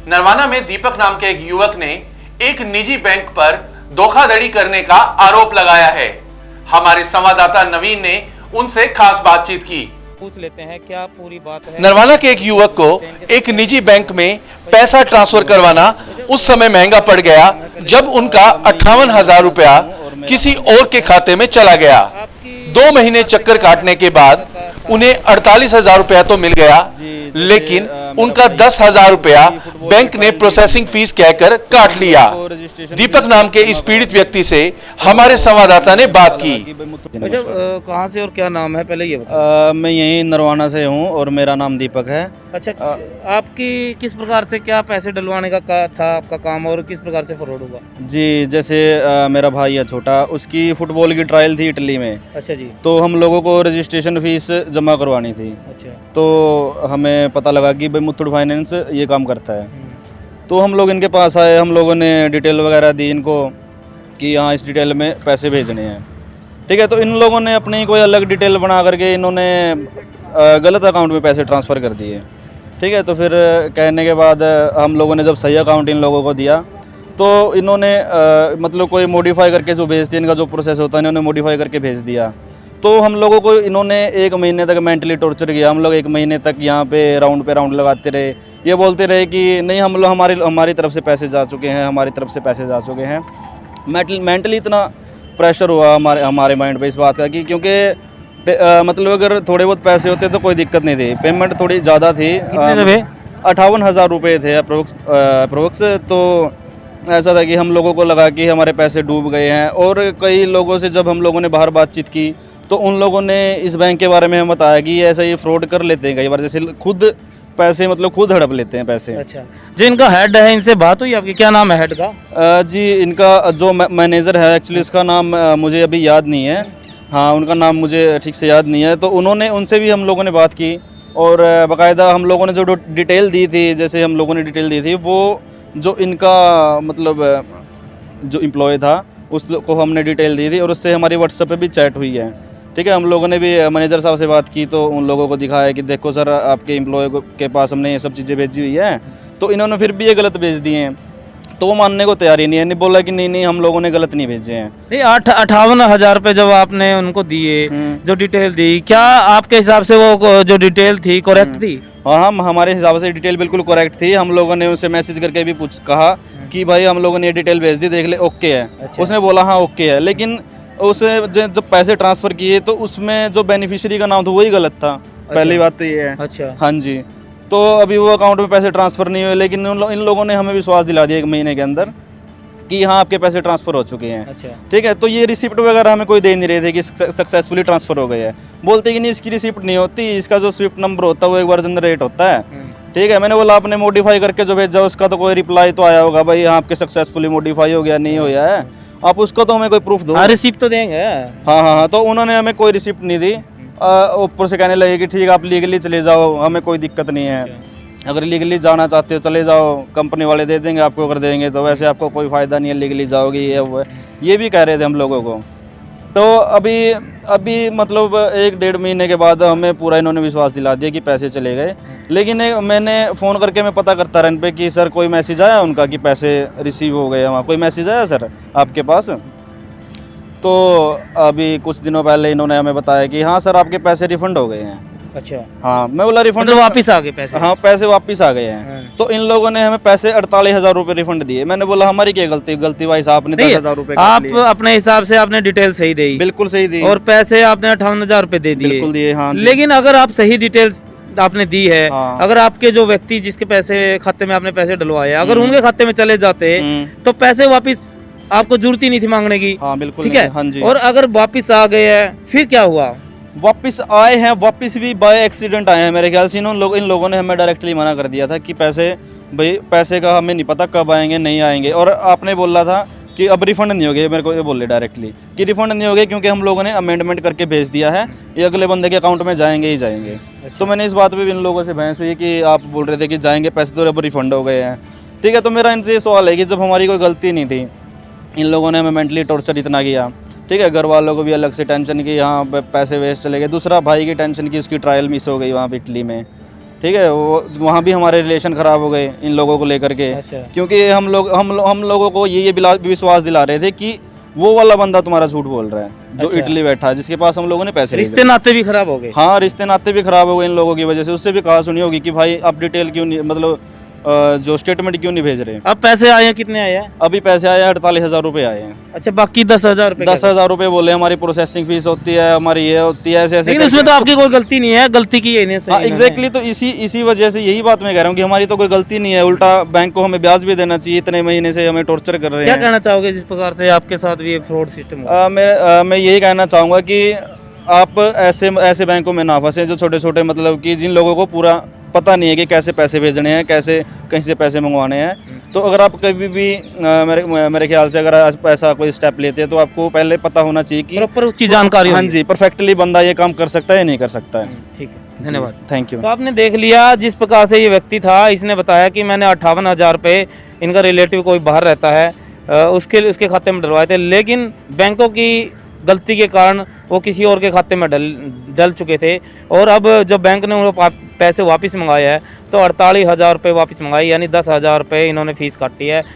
नरवाना में दीपक नाम के एक युवक ने एक निजी बैंक पर धोखाधड़ी करने का आरोप लगाया है। हमारे संवाददाता नवीन ने उनसे खास बातचीत की। पूछ लेते हैं क्या पूरी बात है। नरवाना के एक युवक को एक निजी बैंक में पैसा ट्रांसफर करवाना उस समय महंगा पड़ गया जब उनका 58,000 रुपया किसी और के खाते में चला गया। 2 महीने चक्कर काटने के बाद उन्हें 48,000 रुपया तो मिल गया, लेकिन उनका 10,000 रुपया बैंक ने प्रोसेसिंग फीस कहकर काट लिया। दीपक नाम के इस पीड़ित व्यक्ति से हमारे संवाददाता ने बात की। अच्छा, कहाँ से और क्या नाम है पहले ये बताओ। मैं यहीं नरवाना से हूँ और मेरा नाम दीपक है। अच्छा, आपकी किस प्रकार से क्या पैसे डलवाने का था आपका काम और किस प्रकार से फ्रॉड हुआ? जी, जैसे मेरा भाई है छोटा, उसकी फुटबॉल की ट्रायल थी इटली में। अच्छा जी। तो हम लोगों को रजिस्ट्रेशन फीस जमा करवानी थी। अच्छा। तो हमें पता लगा कि भाई मुथूट फाइनेंस ये काम करता है। तो हम लोग इनके पास आए, हम लोगों ने डिटेल वगैरह दी इनको कि हाँ इस डिटेल में पैसे भेजने हैं। ठीक है, तो इन लोगों ने अपनी कोई अलग डिटेल बना करके इन्होंने गलत अकाउंट में पैसे ट्रांसफ़र कर दिए। ठीक है, तो फिर कहने के बाद हम लोगों ने जब सही अकाउंट इन लोगों को दिया तो इन्होंने मतलब कोई मॉडिफाई करके जो भेजते हैं, इनका जो प्रोसेस होता है इन्होंने मॉडिफाई करके भेज दिया। तो हम लोगों को इन्होंने 1 महीने तक मेंटली टॉर्चर किया। हम लोग 1 महीने तक यहाँ पे राउंड लगाते रहे। ये बोलते रहे कि नहीं हम लोग हमारी तरफ से पैसे जा चुके हैं, हमारी तरफ से पैसे जा चुके हैं। मेंटली इतना प्रेशर हुआ हमारे माइंड पे इस बात का कि क्योंकि मतलब अगर थोड़े बहुत पैसे होते तो कोई दिक्कत नहीं थी। पेमेंट थोड़ी ज़्यादा थी, 58,000 रुपये थे अप्रोक्स। तो ऐसा था कि हम लोगों को लगा कि हमारे पैसे डूब गए हैं। और कई लोगों से जब हम लोगों ने बाहर बातचीत की तो उन लोगों ने इस बैंक के बारे में हमें बताया कि ऐसा ये फ्रॉड कर लेते हैं कई बार, जैसे खुद पैसे मतलब खुद हड़प लेते हैं पैसे। अच्छा, जो इनका हेड है इनसे बात हुई आपकी? क्या नाम है हेड का? जी, इनका जो मैनेजर है एक्चुअली उसका नाम मुझे अभी याद नहीं है। हाँ, उनका नाम मुझे ठीक से याद नहीं है। तो उनसे भी हम लोगों ने बात की और बाकायदा हम लोगों ने जो डिटेल दी थी, जैसे हम लोगों ने डिटेल दी थी, वो जो इनका मतलब जो एम्प्लॉय था उसको हमने डिटेल दी थी और उससे हमारी व्हाट्सएप पे भी चैट हुई है। ठीक है, हम लोगों ने भी मैनेजर साहब से बात की तो उन लोगों को दिखाया कि देखो सर आपके एम्प्लॉय के पास हमने ये सब चीज़ें भेजी हुई हैं। तो इन्होंने फिर भी ये गलत भेज दिए हैं। तो वो मानने को तैयार ही नहीं है, नहीं बोला कि नहीं हम लोगों ने गलत नहीं भेजे हैं। नहीं, 58,000 रुपये जब आपने उनको दिए, जो डिटेल दी, क्या आपके हिसाब से वो जो डिटेल थी करेक्ट थी? हाँ, हमारे हिसाब से डिटेल बिल्कुल करेक्ट थी। हम लोगों ने उसे मैसेज करके भी कहा कि भाई हम लोगों ने ये डिटेल भेज दी, देख ले ओके है। अच्छा। उसने बोला हाँ ओके है, लेकिन उसे जब पैसे ट्रांसफ़र किए तो उसमें जो बेनिफिशियरी का नाम था वही गलत था। अच्छा। पहली बात तो ये है। अच्छा। हाँ जी, तो अभी वो अकाउंट में पैसे ट्रांसफ़र नहीं हुए, लेकिन इन लोगों ने हमें विश्वास दिला दिया 1 महीने के अंदर कि हाँ आपके पैसे ट्रांसफ़र हो चुके हैं। अच्छा। ठीक है, तो ये रिसिप्ट वगैरह हमें कोई दे नहीं रहे थे कि सक्सेसफुली ट्रांसफ़र हो गए है। बोलते कि नहीं इसकी रिसिप्ट नहीं होती, इसका जो स्विफ्ट नंबर होता है वो एक बार जनरेट होता है। ठीक है, मैंने बोला आपने मॉडिफाई करके जो भेजा उसका तो कोई रिप्लाई तो आया होगा भाई हाँ आपके सक्सेसफुली मॉडिफाई हो गया, नहीं हो गया है, आप उसका तो हमें कोई प्रूफ दो। रिसिप्ट तो देंगे। हाँ, तो उन्होंने हमें कोई रिसिप्ट नहीं दी। ऊपर से कहने लगे कि ठीक है आप लीगली चले जाओ, हमें कोई दिक्कत नहीं है, अगर लीगली जाना चाहते हो चले जाओ, कंपनी वाले दे देंगे आपको, अगर देंगे तो वैसे आपको कोई फ़ायदा नहीं है, लीगली जाओगे ये वो है, ये भी कह रहे थे हम लोगों को। तो अभी मतलब 1-1.5 महीने के बाद हमें पूरा इन्होंने विश्वास दिला दिया कि पैसे चले गए। लेकिन मैंने फ़ोन करके मैं पता करता रहा इन पे कि सर कोई मैसेज आया उनका कि पैसे रिसीव हो गए, वहाँ कोई मैसेज आया सर आपके पास? तो अभी कुछ दिनों पहले इन्होंने हमें बताया कि हाँ सर आपके पैसे रिफ़ंड हो गए हैं। अच्छा। हाँ, मैं बोला रिफंड मतलब वापस आ गए पैसे? हाँ, पैसे वापस आ गए हैं। तो इन लोगों ने हमें पैसे 48,000 रुपये रिफंड दिए। मैंने बोला हमारी क्या गलती भाई साहब ने 10,000 रुपये आप अपने हिसाब से आपने डिटेल सही दी? बिल्कुल सही दी। और पैसे आपने 58,000 रुपये दे दिए? बिल्कुल दिए, हाँ। लेकिन अगर आप सही डिटेल्स आपने दी है, हाँ। अगर आपके जो व्यक्ति जिसके पैसे खाते में आपने पैसे डलवाए अगर उनके खाते में चले जाते तो पैसे वापिस आपको जरूरत ही नहीं थी मांगने की। हाँ बिल्कुल, ठीक है। हाँ जी। और अगर वापिस आ गए हैं फिर क्या हुआ? वापस आए हैं, वापस भी बाय एक्सीडेंट आए हैं मेरे ख्याल से। इन लोगों ने हमें डायरेक्टली मना कर दिया था कि पैसे का हमें नहीं पता कब आएंगे नहीं आएंगे। और आपने बोला था कि अब रिफंड नहीं हो गए, मेरे को ये बोले डायरेक्टली कि रिफंड नहीं हो गए क्योंकि हम लोगों ने अमेंडमेंट करके भेज दिया है, ये अगले बंदे के अकाउंट में जाएंगे ही जाएंगे। तो मैंने इस बात पे भी इन लोगों से बहस हुई कि आप बोल रहे थे कि जाएंगे पैसे तो अब रिफंड हो गए हैं। ठीक है, तो मेरा इनसे ये सवाल है कि जब हमारी कोई गलती नहीं थी, इन लोगों ने हमें मेंटली टॉर्चर इतना किया। ठीक है, घर वालों को भी अलग से टेंशन की, हाँ पैसे वेस्ट चले गए। दूसरा भाई की टेंशन की, उसकी ट्रायल मिस हो गई वहाँ पे इटली में। ठीक है, वो वहाँ भी हमारे रिलेशन ख़राब हो गए इन लोगों को लेकर के। अच्छा। क्योंकि हम लोगों को ये विश्वास दिला रहे थे कि वो वाला बंदा तुम्हारा झूठ बोल रहा है जो अच्छा। इटली बैठा है, जिसके पास हम लोगों ने पैसे रिश्ते नाते भी खराब हो गए। हाँ, रिश्ते नाते भी खराब हो गए इन लोगों की वजह से। उससे भी कहा सुनी होगी कि भाई आप डिटेल क्यों नहीं, मतलब जो स्टेटमेंट क्यों नहीं भेज रहे। अब पैसे आए हैं, कितने आए हैं? अभी पैसे आए 48,000 रुपये आए हैं। अच्छा, बाकी 10,000 रुपए 10,000 रुपये बोले हमारी प्रोसेसिंग फीस होती है, हमारी ये होती है, ऐसे ऐसे लेकिन उसमें तो आपकी कोई गलती नहीं है, गलती की है इन्हें से। हाँ एग्जैक्टली, तो इसी वजह से यही बात मैं कह रहा हूँ कि हमारी तो कोई गलती नहीं है, उल्टा बैंक को हमें ब्याज भी देना चाहिए। इतने महीने से हमें टॉर्चर कर रहे क्या हैं। कहना चाहोगे जिस प्रकार से आपके साथ भी ये फ्रॉड सिस्टम हुआ? मैं यही कहना चाहूँगा कि आप ऐसे बैंकों में ना फंसे जो छोटे छोटे, मतलब कि जिन लोगों को पूरा पता नहीं है कि कैसे पैसे भेजने हैं, कैसे कहीं से पैसे मंगवाने हैं। तो अगर आप कभी भी मेरे ख्याल से अगर आज ऐसा कोई स्टेप लेते हैं तो आपको पहले पता होना चाहिए कि प्रॉपर उसकी जानकारी हाँ होनी जी, परफेक्टली बंदा ये काम कर सकता है या नहीं कर सकता है। ठीक है, धन्यवाद। Thank you. तो आपने देख लिया जिस प्रकार से ये व्यक्ति था, इसने बताया कि मैंने 58,000 रुपये, इनका रिलेटिव कोई बाहर रहता है, उसके खाते में डलवाए थे, लेकिन बैंकों की गलती के कारण वो किसी और के खाते में डल चुके थे। और अब जब बैंक ने उनको पैसे वापस मंगाया है तो 48,000 रुपये वापस मंगाए, यानी 10,000 रुपये इन्होंने फीस काटी है।